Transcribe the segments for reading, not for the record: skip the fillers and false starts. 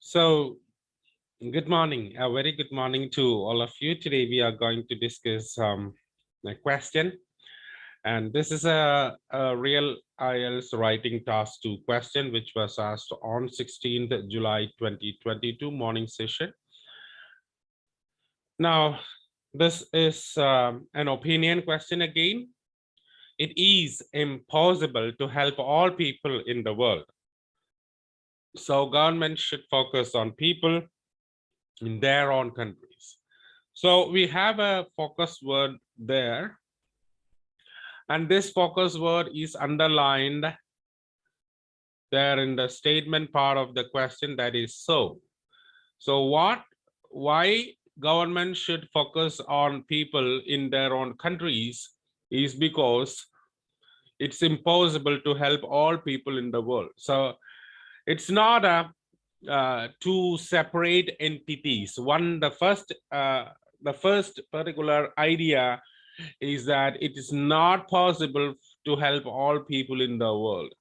So, good morning. A very good morning to all of you. Today we are going to discuss a question, and this is a real IELTS writing task 2 question, which was asked on 16th July 2022 morning session. Now, this is an opinion question again. It is impossible to help all people in the world. So government should focus on people in their own countries. So we have a focus word there, and this focus word is underlined there in the statement part of the question, that is so. So why government should focus on people in their own countries is because it's impossible to help all people in the world. So it's not a two separate entities. The first particular idea is that it is not possible to help all people in the world.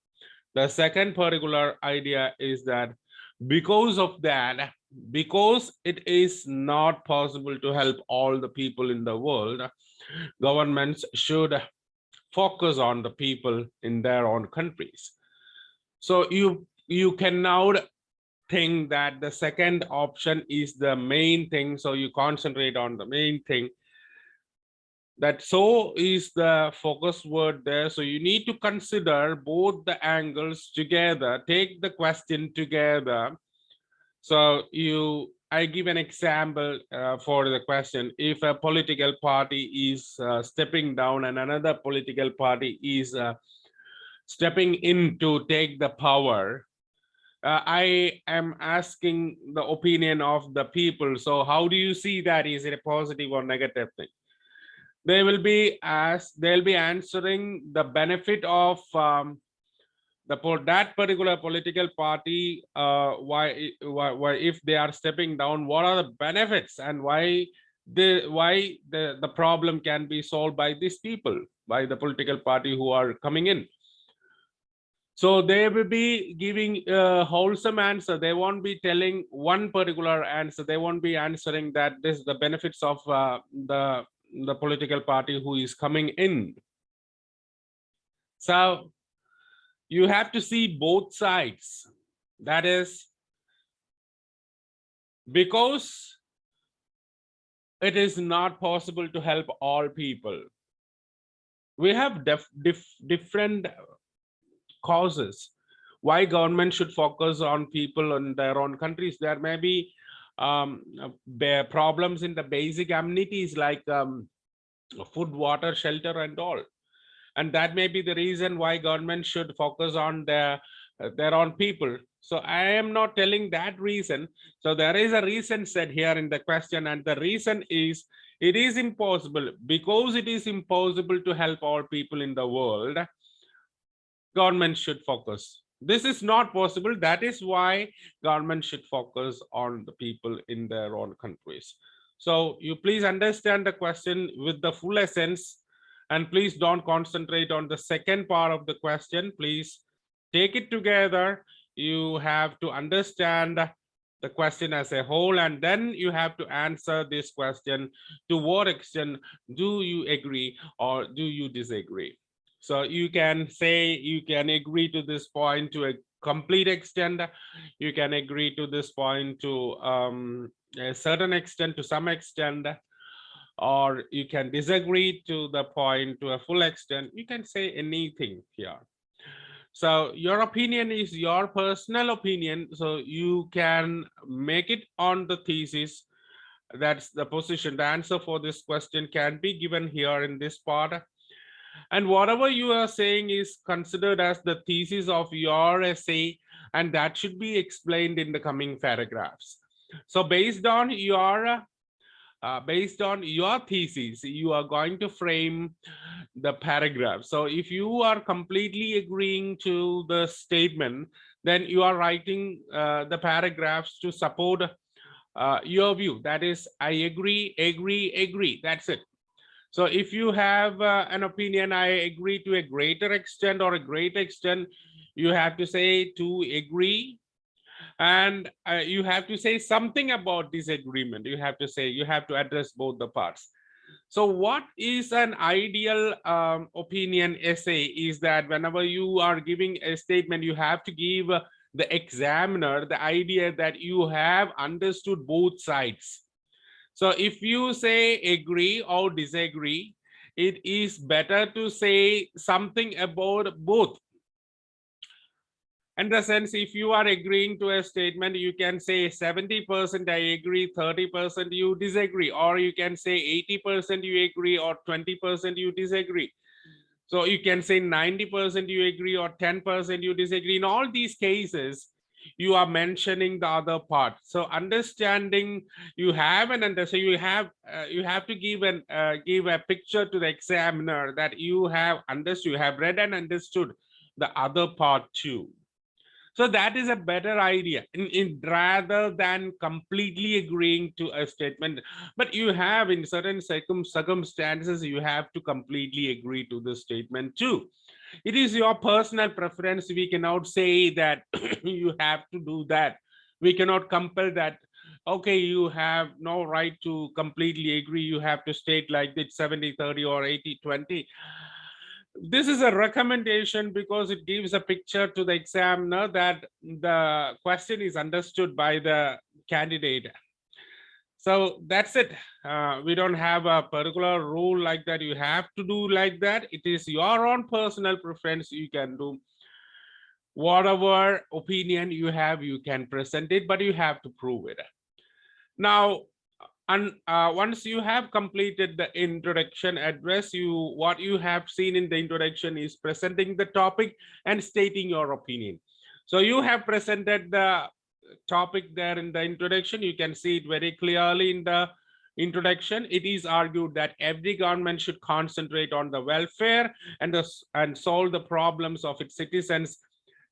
The second particular idea is that because of that, because it is not possible to help all the people in the world, governments should focus on the people in their own countries. So you can now think that the second option is the main thing, so you concentrate on the main thing. That so is the focus word there. So you need to consider both the angles together, take the question together. So I give an example for the question. If a political party is stepping down and another political party is stepping in to take the power, I am asking the opinion of the people. So how do you see that? Is it a positive or negative thing? They'll be answering the benefit of that particular political party. Why if they are stepping down, what are the benefits, and why the problem can be solved by these people, by the political party who are coming in. So they will be giving a wholesome answer. They won't be telling one particular answer. They won't be answering that this is the benefits of the political party who is coming in. So you have to see both sides. That is because it is not possible to help all people. We have different causes why government should focus on people in their own countries. There may be problems in the basic amenities like food, water, shelter, and all, and that may be the reason why government should focus on their own people. So I am not telling that reason. So there is a reason said here in the question, and the reason is it is impossible. Because it is impossible to help all people in the world, government should focus. This is not possible. That is why government should focus on the people in their own countries. So you please understand the question with the full essence, and please don't concentrate on the second part of the question. Please take it together. You have to understand the question as a whole, and then you have to answer this question. To what extent do you agree or do you disagree? So you can say you can agree to this point to a complete extent. You can agree to this point to a certain extent, to some extent, or you can disagree to the point to a full extent. You can say anything here. So your opinion is your personal opinion. So you can make it on the thesis. That's the position. The answer for this question can be given here in this part. And whatever you are saying is considered as the thesis of your essay, and that should be explained in the coming paragraphs. So based on your thesis, you are going to frame the paragraph. So if you are completely agreeing to the statement, then you are writing the paragraphs to support your view. That is, I agree, agree, agree. That's it. So if you have an opinion, I agree to a greater extent or a great extent, you have to say to agree, And you have to say something about disagreement. You have to say, you have to address both the parts. So what is an ideal opinion essay is that whenever you are giving a statement, you have to give the examiner the idea that you have understood both sides. So if you say agree or disagree, it is better to say something about both. In the sense, if you are agreeing to a statement, you can say 70% I agree, 30% you disagree, or you can say 80% you agree or 20% you disagree. So you can say 90% you agree or 10% you disagree. In all these cases, you are mentioning the other part. So understanding, you have an understanding, you have to give a picture to the examiner that you have understood, you have read and understood the other part too. So that is a better idea in rather than completely agreeing to a statement. But you have, in certain circumstances, you have to completely agree to the statement too. It is your personal preference. We cannot say that you have to do that. We cannot compel that. Okay, you have no right to completely agree. You have to state like this 70-30 or 80-20. This is a recommendation because it gives a picture to the examiner that the question is understood by the candidate. So that's it. We don't have a particular rule like that. You have to do like that. It is your own personal preference. You can do whatever opinion you have, you can present it, but you have to prove it. Now, and once you have completed the introduction address, what you have seen in the introduction is presenting the topic and stating your opinion. So you have presented the topic there in the introduction. You can see it very clearly in the introduction. It is argued that every government should concentrate on the welfare and solve the problems of its citizens,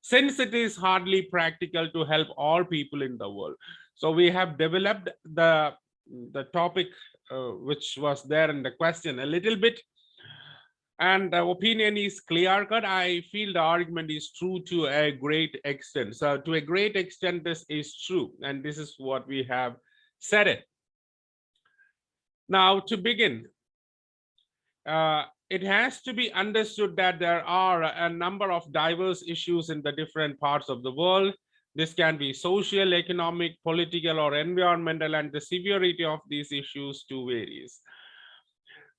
since it is hardly practical to help all people in the world. So we have developed the topic which was there in the question a little bit, and the opinion is clear cut. I feel the argument is true to a great extent. So to a great extent, this is true, and this is what we have said it. Now, to begin, it has to be understood that there are a number of diverse issues in the different parts of the world. This can be social, economic, political, or environmental, and the severity of these issues too varies.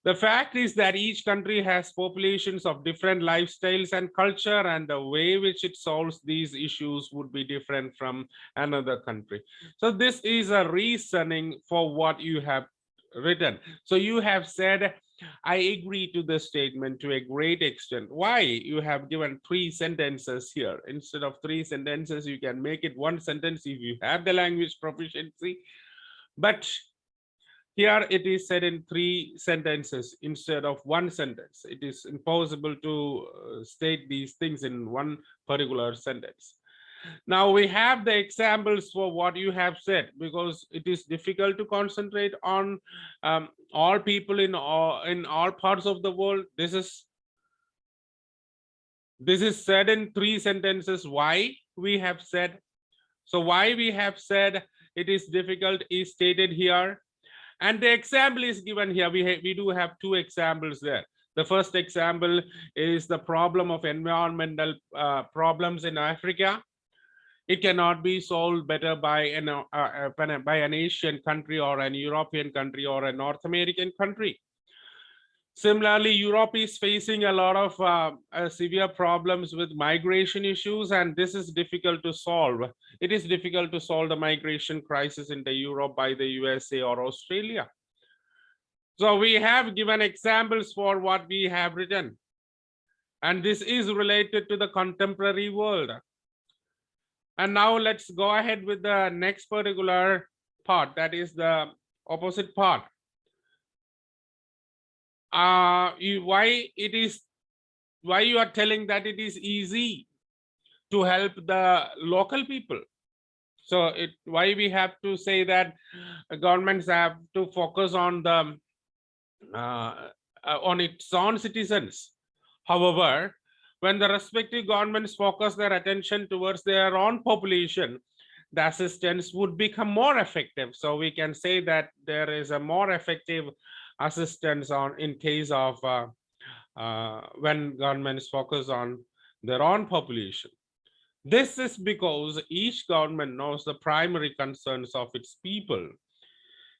The fact is that each country has populations of different lifestyles and culture, and the way which it solves these issues would be different from another country. So this is a reasoning for what you have written. So you have said, I agree to the statement to a great extent. Why? You have given 3 sentences here. Instead of 3 sentences, you can make it 1 sentence if you have the language proficiency. But here it is said in 3 sentences instead of 1 sentence. It is impossible to state these things in one particular sentence. Now we have the examples for what you have said, because it is difficult to concentrate on all people in all parts of the world. This is said in 3 sentences. Why we have said? So why we have said it is difficult is stated here. And the example is given here. We do have 2 examples there. The first example is the problem of environmental problems in Africa. It cannot be solved better by an Asian country or an European country or a North American country. Similarly, Europe is facing a lot of severe problems with migration issues, and this is difficult to solve. It is difficult to solve the migration crisis in the Europe by the USA or Australia. So we have given examples for what we have written, and this is related to the contemporary world. And now let's go ahead with the next particular part, that is the opposite part. Why you are telling that it is easy to help the local people? So why we have to say that governments have to focus on the on its own citizens? However, when the respective governments focus their attention towards their own population, the assistance would become more effective. So we can say that there is a more effective assistance on in case of when governments focus on their own population. This is because each government knows the primary concerns of its people.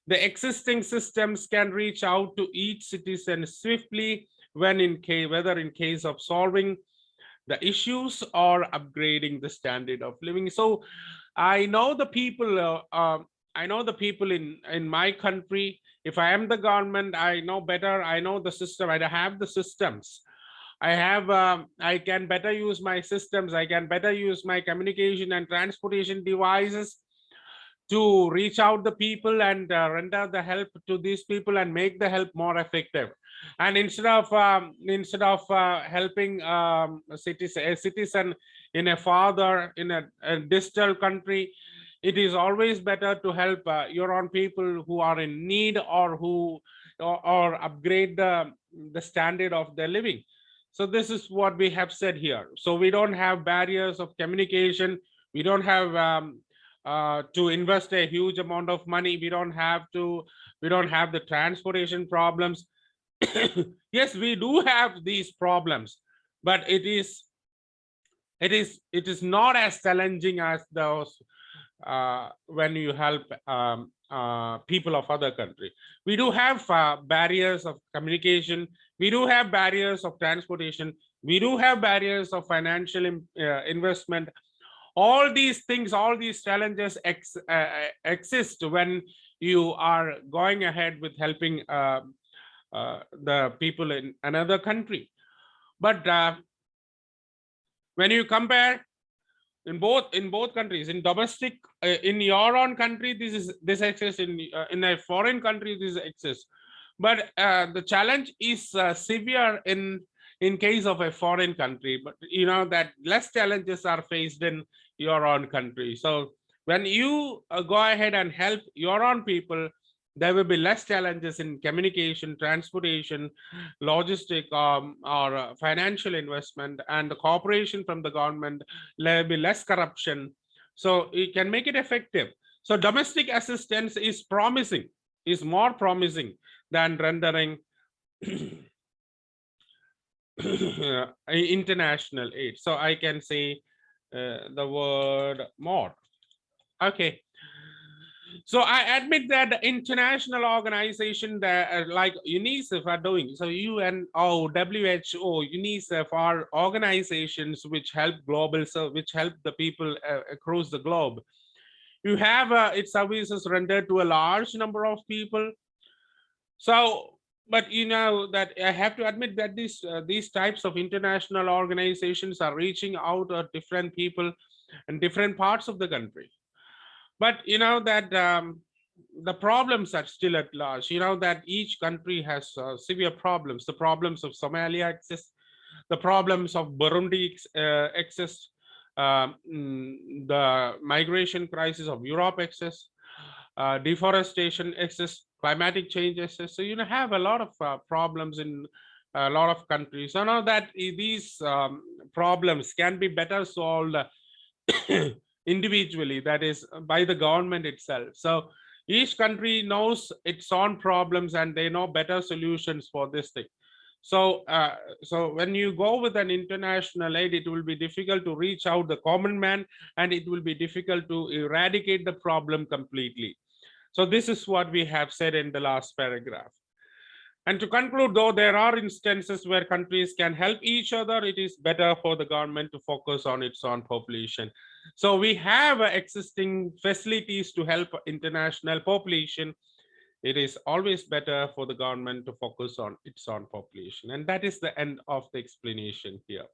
The existing systems can reach out to each citizen swiftly when whether in case of solving the issues or upgrading the standard of living. So I know the people. I know the people in my country. If I am the government, I know better. I know the system. I have the systems. I have. I can better use my systems. I can better use my communication and transportation devices to reach out the people and render the help to these people and make the help more effective. And instead of helping a citizen in a farther in a distal country, it is always better to help your own people who are in need or who or upgrade the standard of their living. So this is what we have said here. So we don't have barriers of communication. We don't have to invest a huge amount of money. We don't have the transportation problems. Yes, we do have these problems, but it is not as challenging as those when you help people of other country. We do have barriers of communication. We do have barriers of transportation. We do have barriers of financial investment. All these things, all these challenges exist when you are going ahead with helping the people in another country. But when you compare in both countries, in domestic in your own country, this exists, in a foreign country this exists. But the challenge is severe in case of a foreign country, but you know that less challenges are faced in your own country. So when you go ahead and help your own people, there will be less challenges in communication, transportation, logistic, or financial investment, and the cooperation from the government. There will be less corruption, so it can make it effective. So domestic assistance is promising, is more promising than rendering international aid. So I can say the word more. Okay. So I admit that the international organization that like UNICEF are doing. So UNO, WHO, UNICEF are organizations which help which help the people across the globe. You have its services rendered to a large number of people. So, but you know that I have to admit that these types of international organizations are reaching out to different people in different parts of the country. But you know that the problems are still at large. You know that each country has severe problems. The problems of Somalia exist. The problems of Burundi exist. The migration crisis of Europe exists. Deforestation exists. Climatic change exists. So you have a lot of problems in a lot of countries. So now that these problems can be better solved individually, that is by the government itself. So each country knows its own problems and they know better solutions for this thing. So so when you go with an international aid, it will be difficult to reach out the common man, and it will be difficult to eradicate the problem completely. So this is what we have said in the last paragraph. And to conclude, though there are instances where countries can help each other, it is better for the government to focus on its own population. So we have existing facilities to help international population. It is always better for the government to focus on its own population. And that is the end of the explanation here.